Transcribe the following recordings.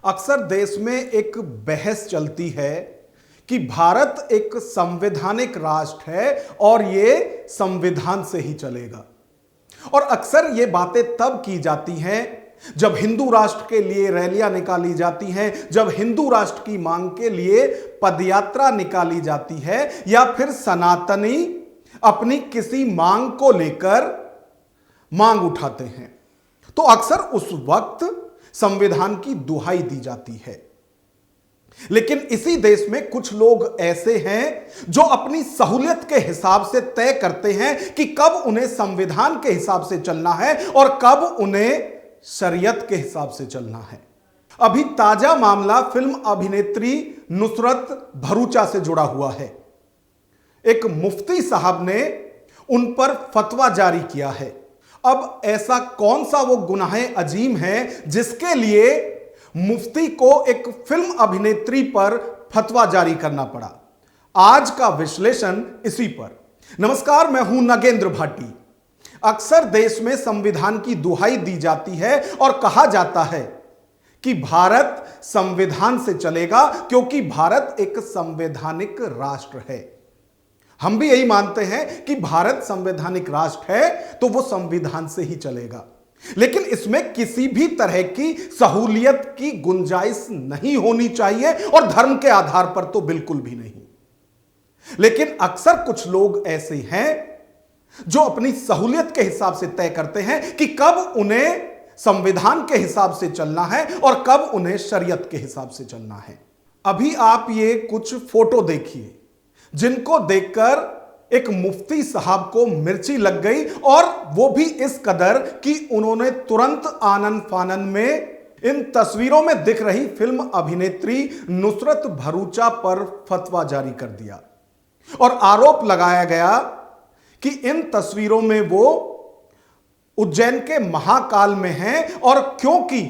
अक्सर देश में एक बहस चलती है कि भारत एक संवैधानिक राष्ट्र है और ये संविधान से ही चलेगा। और अक्सर ये बातें तब की जाती हैं जब हिंदू राष्ट्र के लिए रैलियां निकाली जाती हैं, जब हिंदू राष्ट्र की मांग के लिए पदयात्रा निकाली जाती है, या फिर सनातनी अपनी किसी मांग को लेकर मांग उठाते हैं, तो अक्सर उस वक्त संविधान की दुहाई दी जाती है। लेकिन इसी देश में कुछ लोग ऐसे हैं जो अपनी सहूलियत के हिसाब से तय करते हैं कि कब उन्हें संविधान के हिसाब से चलना है और कब उन्हें शरीयत के हिसाब से चलना है। अभी ताजा मामला फिल्म अभिनेत्री नुसरत भरूचा से जुड़ा हुआ है। एक मुफ्ती साहब ने उन पर फतवा जारी किया है। अब ऐसा कौन सा वो गुनाह अजीम है जिसके लिए मुफ्ती को एक फिल्म अभिनेत्री पर फतवा जारी करना पड़ा? आज का विश्लेषण इसी पर। नमस्कार, मैं हूं नगेंद्र भाटी। अक्सर देश में संविधान की दुहाई दी जाती है और कहा जाता है कि भारत संविधान से चलेगा क्योंकि भारत एक संवैधानिक राष्ट्र है। हम भी यही मानते हैं कि भारत संवैधानिक राष्ट्र है तो वो संविधान से ही चलेगा, लेकिन इसमें किसी भी तरह की सहूलियत की गुंजाइश नहीं होनी चाहिए और धर्म के आधार पर तो बिल्कुल भी नहीं। लेकिन अक्सर कुछ लोग ऐसे हैं जो अपनी सहूलियत के हिसाब से तय करते हैं कि कब उन्हें संविधान के हिसाब से चलना है और कब उन्हें शरीयत के हिसाब से चलना है। अभी आप ये कुछ फोटो देखिए जिनको देखकर एक मुफ्ती साहब को मिर्ची लग गई, और वो भी इस कदर कि उन्होंने तुरंत आनन फानन में इन तस्वीरों में दिख रही फिल्म अभिनेत्री नुसरत भरूचा पर फतवा जारी कर दिया और आरोप लगाया गया कि इन तस्वीरों में वो उज्जैन के महाकाल में हैं और क्योंकि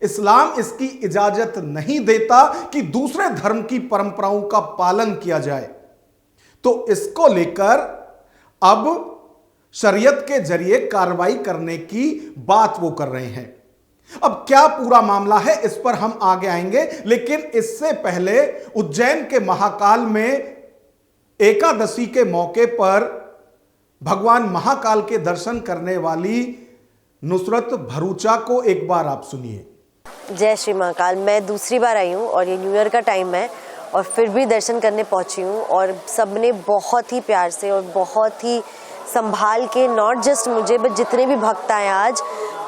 इस्लाम इसकी इजाजत नहीं देता कि दूसरे धर्म की परंपराओं का पालन किया जाए, तो इसको लेकर अब शरीयत के जरिए कार्रवाई करने की बात वो कर रहे हैं। अब क्या पूरा मामला है इस पर हम आगे आएंगे, लेकिन इससे पहले उज्जैन के महाकाल में एकादशी के मौके पर भगवान महाकाल के दर्शन करने वाली नुसरत भरूचा को एक बार आप सुनिए। जय श्री महाकाल। मैं दूसरी बार आई हूँ और ये न्यू ईयर का टाइम है और फिर भी दर्शन करने पहुंची हूँ, और सबने बहुत ही प्यार से और बहुत ही संभाल के, नॉट जस्ट मुझे बट जितने भी भक्त आए आज,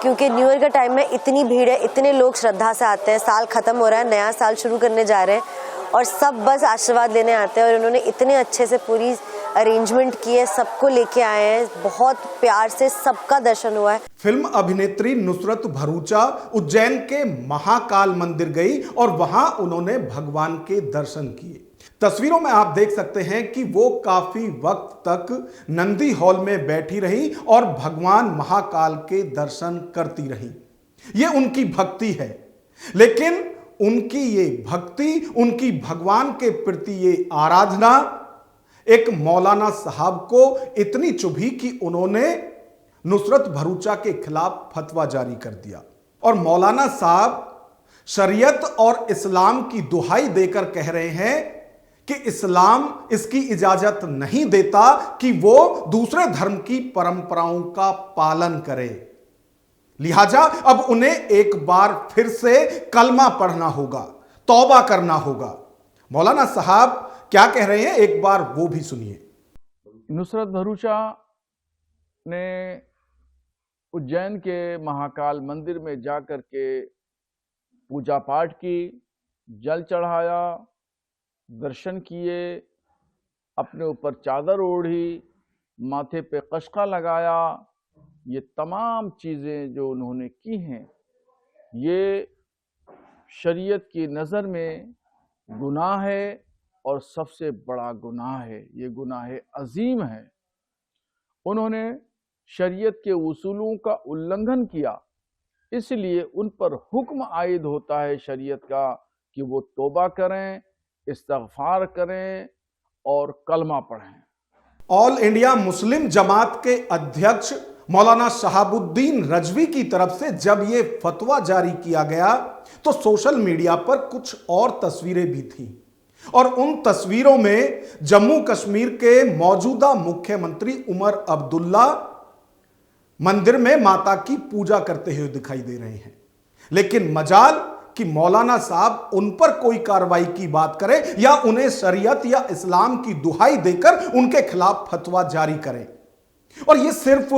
क्योंकि न्यू ईयर का टाइम में इतनी भीड़ है, इतने लोग श्रद्धा से आते हैं। साल खत्म हो रहा है, नया साल शुरू करने जा रहे हैं और सब बस आशीर्वाद लेने आते हैं, और उन्होंने इतने अच्छे से पूरी अरेंजमेंट की है, सबको लेके आए हैं, बहुत प्यार से सबका दर्शन हुआ है। फिल्म अभिनेत्री नुसरत भरूचा उज्जैन के महाकाल मंदिर गई और वहां उन्होंने भगवान के दर्शन किए। तस्वीरों में आप देख सकते हैं कि वो काफी वक्त तक नंदी हॉल में बैठी रही और भगवान महाकाल के दर्शन करती रही। ये उनकी भक्ति है, लेकिन उनकी ये भक्ति, उनकी भगवान के प्रति ये आराधना एक मौलाना साहब को इतनी चुभी कि उन्होंने नुसरत भरूचा के खिलाफ फतवा जारी कर दिया। और मौलाना साहब शरीयत और इस्लाम की दुहाई देकर कह रहे हैं कि इस्लाम इसकी इजाजत नहीं देता कि वो दूसरे धर्म की परंपराओं का पालन करे, लिहाजा अब उन्हें एक बार फिर से कलमा पढ़ना होगा, तौबा करना होगा। मौलाना साहब क्या कह रहे हैं एक बार वो भी सुनिए। नुसरत भरूचा ने उज्जैन के महाकाल मंदिर में जाकर के पूजा पाठ की, जल चढ़ाया, दर्शन किए, अपने ऊपर चादर ओढ़ी, माथे पे कशका लगाया। ये तमाम चीज़ें जो उन्होंने की हैं, ये शरीयत की नज़र में गुनाह है और सबसे बड़ा गुनाह है। ये गुनाह अजीम है। उन्होंने शरीयत के उसूलों का उल्लंघन किया, इसलिए उन पर हुक्म आयद होता है शरीयत का कि वो तौबा करें, इस्तग़फ़ार करें और कलमा पढ़ें। ऑल इंडिया मुस्लिम जमात के अध्यक्ष मौलाना शहाबुद्दीन रजवी की तरफ से जब यह फतवा जारी किया गया तो सोशल मीडिया पर कुछ और तस्वीरें भी थीं और उन तस्वीरों में जम्मू कश्मीर के मौजूदा मुख्यमंत्री उमर अब्दुल्ला मंदिर में माता की पूजा करते हुए दिखाई दे रहे हैं। लेकिन मजाल कि मौलाना साहब उन पर कोई कार्रवाई की बात करे या उन्हें शरीयत या इस्लाम की दुहाई देकर उनके खिलाफ फतवा जारी करें। और यह सिर्फ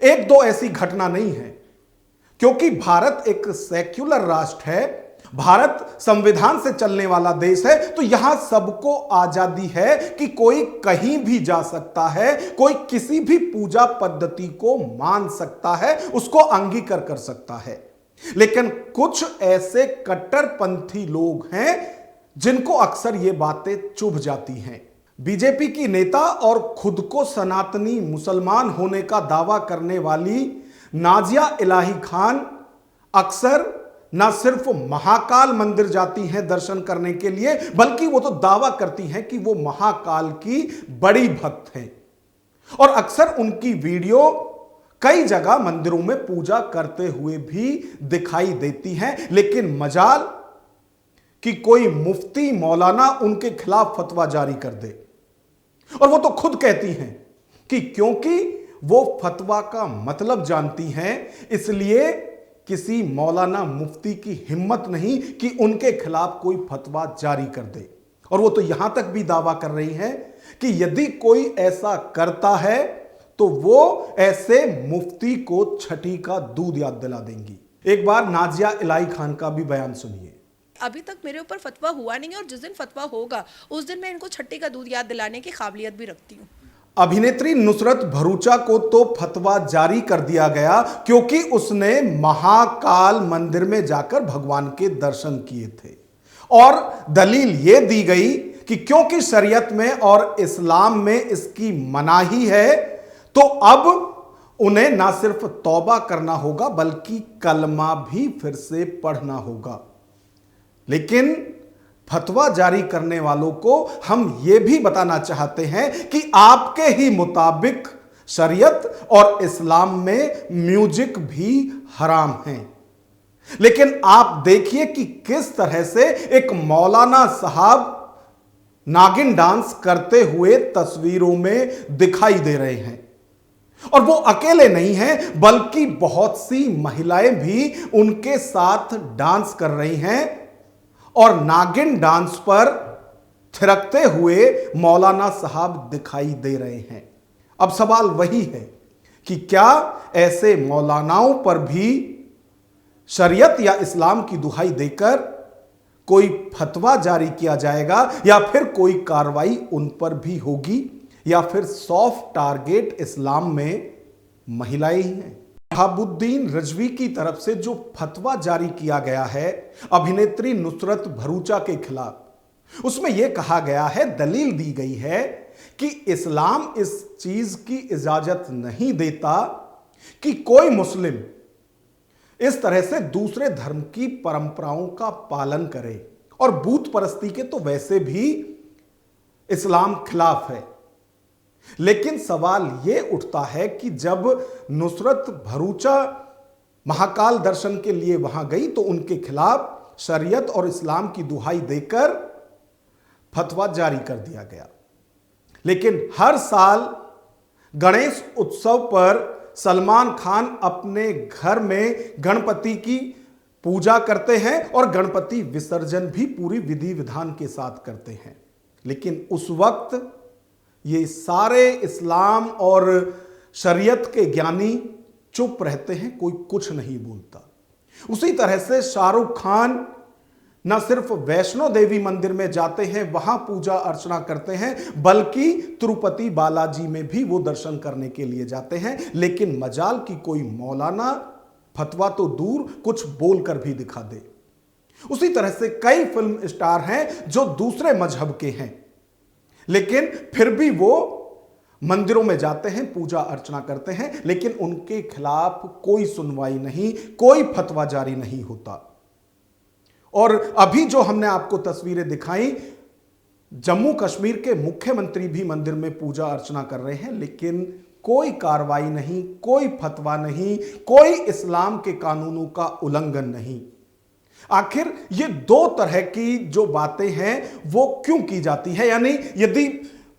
एक दो ऐसी घटना नहीं है, क्योंकि भारत एक सेक्युलर राष्ट्र है, भारत संविधान से चलने वाला देश है, तो यहां सबको आजादी है कि कोई कहीं भी जा सकता है, कोई किसी भी पूजा पद्धति को मान सकता है, उसको अंगीकार कर सकता है। लेकिन कुछ ऐसे कट्टरपंथी लोग हैं जिनको अक्सर ये बातें चुभ जाती हैं। बीजेपी की नेता और खुद को सनातनी मुसलमान होने का दावा करने वाली नाजिया इलाही खान अक्सर न सिर्फ महाकाल मंदिर जाती हैं दर्शन करने के लिए, बल्कि वो तो दावा करती हैं कि वो महाकाल की बड़ी भक्त हैं। और अक्सर उनकी वीडियो कई जगह मंदिरों में पूजा करते हुए भी दिखाई देती हैं। लेकिन मजाल कि कोई मुफ्ती मौलाना उनके खिलाफ फतवा जारी कर दे। और वो तो खुद कहती हैं कि क्योंकि वो फतवा का मतलब जानती हैं, इसलिए किसी मौलाना मुफ्ती की हिम्मत नहीं कि उनके खिलाफ कोई फतवा जारी कर दे। और वो तो यहां तक भी दावा कर रही हैं कि यदि कोई ऐसा करता है तो वो ऐसे मुफ्ती को छठी का दूध याद दिला देंगी। एक बार नाजिया इलाही खान का भी बयान सुनिए। अभी तक मेरे ऊपर फतवा हुआ नहीं है और जिस दिन फतवा होगा उस दिन मैं इनको छठी का दूध याद दिलाने की काबिलियत भी रखती हूँ। अभिनेत्री नुसरत भरूचा को तो फतवा जारी कर दिया गया क्योंकि उसने महाकाल मंदिर में जाकर भगवान के दर्शन किए थे और दलील यह दी गई कि क्योंकि शरीयत में और इस्लाम में इसकी मनाही है तो अब उन्हें ना सिर्फ तौबा करना होगा बल्कि कलमा भी फिर से पढ़ना होगा। लेकिन फतवा जारी करने वालों को हम यह भी बताना चाहते हैं कि आपके ही मुताबिक शरीयत और इस्लाम में म्यूजिक भी हराम है। लेकिन आप देखिए कि किस तरह से एक मौलाना साहब नागिन डांस करते हुए तस्वीरों में दिखाई दे रहे हैं। और वो अकेले नहीं हैं बल्कि बहुत सी महिलाएं भी उनके साथ डांस कर रही हैं और नागिन डांस पर थिरकते हुए मौलाना साहब दिखाई दे रहे हैं। अब सवाल वही है कि क्या ऐसे मौलानाओं पर भी शरीयत या इस्लाम की दुहाई देकर कोई फतवा जारी किया जाएगा या फिर कोई कार्रवाई उन पर भी होगी या फिर सॉफ्ट टारगेट इस्लाम में महिलाएं ही हैं। शहाबुद्दीन रजवी की तरफ से जो फतवा जारी किया गया है अभिनेत्री नुसरत भरूचा के खिलाफ, उसमें यह कहा गया है, दलील दी गई है कि इस्लाम इस चीज की इजाजत नहीं देता कि कोई मुस्लिम इस तरह से दूसरे धर्म की परंपराओं का पालन करे और बूत परस्ती के तो वैसे भी इस्लाम खिलाफ है। लेकिन सवाल यह उठता है कि जब नुसरत भरूचा महाकाल दर्शन के लिए वहां गई तो उनके खिलाफ शरीयत और इस्लाम की दुहाई देकर फतवा जारी कर दिया गया। लेकिन हर साल गणेश उत्सव पर सलमान खान अपने घर में गणपति की पूजा करते हैं और गणपति विसर्जन भी पूरी विधि विधान के साथ करते हैं। लेकिन उस वक्त ये सारे इस्लाम और शरीयत के ज्ञानी चुप रहते हैं, कोई कुछ नहीं बोलता। उसी तरह से शाहरुख खान न सिर्फ वैष्णो देवी मंदिर में जाते हैं, वहां पूजा अर्चना करते हैं, बल्कि तिरुपति बालाजी में भी वो दर्शन करने के लिए जाते हैं। लेकिन मजाल की कोई मौलाना फतवा तो दूर कुछ बोलकर भी दिखा दे। उसी तरह से कई फिल्म स्टार हैं जो दूसरे मजहब के हैं, लेकिन फिर भी वो मंदिरों में जाते हैं, पूजा अर्चना करते हैं, लेकिन उनके खिलाफ कोई सुनवाई नहीं, कोई फतवा जारी नहीं होता। और अभी जो हमने आपको तस्वीरें दिखाई, जम्मू कश्मीर के मुख्यमंत्री भी मंदिर में पूजा अर्चना कर रहे हैं, लेकिन कोई कार्रवाई नहीं, कोई फतवा नहीं, कोई इस्लाम के कानूनों का उल्लंघन नहीं। आखिर ये दो तरह की जो बातें हैं वो क्यों की जाती है? यानी यदि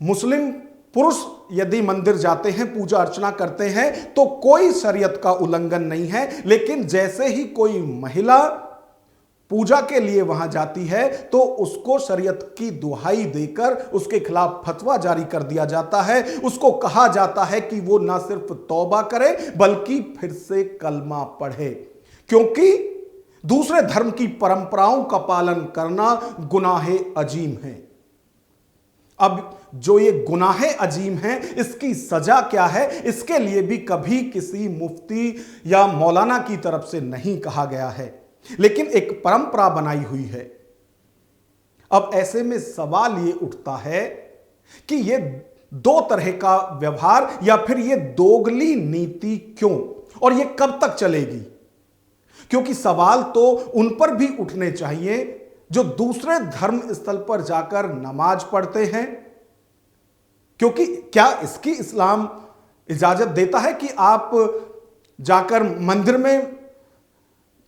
मुस्लिम पुरुष यदि मंदिर जाते हैं, पूजा अर्चना करते हैं तो कोई शरीयत का उल्लंघन नहीं है, लेकिन जैसे ही कोई महिला पूजा के लिए वहां जाती है तो उसको शरीयत की दुहाई देकर उसके खिलाफ फतवा जारी कर दिया जाता है। उसको कहा जाता है कि वो ना सिर्फ तौबा करे बल्कि फिर से कलमा पढ़े, क्योंकि दूसरे धर्म की परंपराओं का पालन करना गुनाहे अजीम है। अब जो ये गुनाहे अजीम हैं, इसकी सजा क्या है, इसके लिए भी कभी किसी मुफ्ती या मौलाना की तरफ से नहीं कहा गया है, लेकिन एक परंपरा बनाई हुई है। अब ऐसे में सवाल ये उठता है कि ये दो तरह का व्यवहार या फिर ये दोगली नीति क्यों, और ये कब तक चलेगी? क्योंकि सवाल तो उन पर भी उठने चाहिए जो दूसरे धर्म स्थल पर जाकर नमाज पढ़ते हैं, क्योंकि क्या इसकी इस्लाम इजाजत देता है कि आप जाकर मंदिर में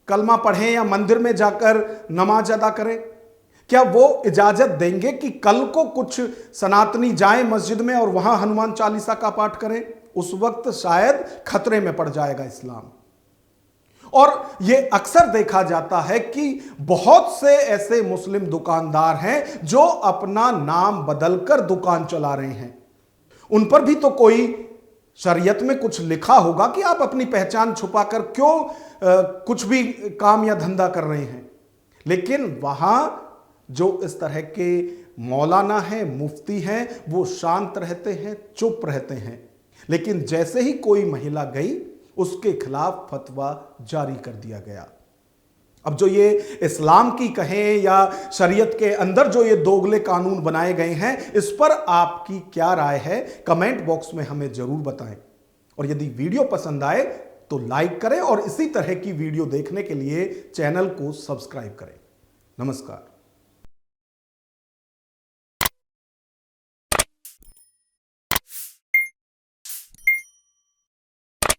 कलमा पढ़ें या मंदिर में जाकर नमाज अदा करें? क्या वो इजाजत देंगे कि कल को कुछ सनातनी जाएं मस्जिद में और वहां हनुमान चालीसा का पाठ करें? उस वक्त शायद खतरे में पड़ जाएगा इस्लाम। और यह अक्सर देखा जाता है कि बहुत से ऐसे मुस्लिम दुकानदार हैं जो अपना नाम बदलकर दुकान चला रहे हैं। उन पर भी तो कोई शरीयत में कुछ लिखा होगा कि आप अपनी पहचान छुपाकर क्यों कुछ भी काम या धंधा कर रहे हैं। लेकिन वहां जो इस तरह के मौलाना हैं, मुफ्ती हैं, वो शांत रहते हैं, चुप रहते हैं। लेकिन जैसे ही कोई महिला गई उसके खिलाफ फतवा जारी कर दिया गया। अब जो ये इस्लाम की कहें या शरीयत के अंदर जो ये दोगले कानून बनाए गए हैं, इस पर आपकी क्या राय है? कमेंट बॉक्स में हमें जरूर बताएं। और यदि वीडियो पसंद आए तो लाइक करें और इसी तरह की वीडियो देखने के लिए चैनल को सब्सक्राइब करें। नमस्कार।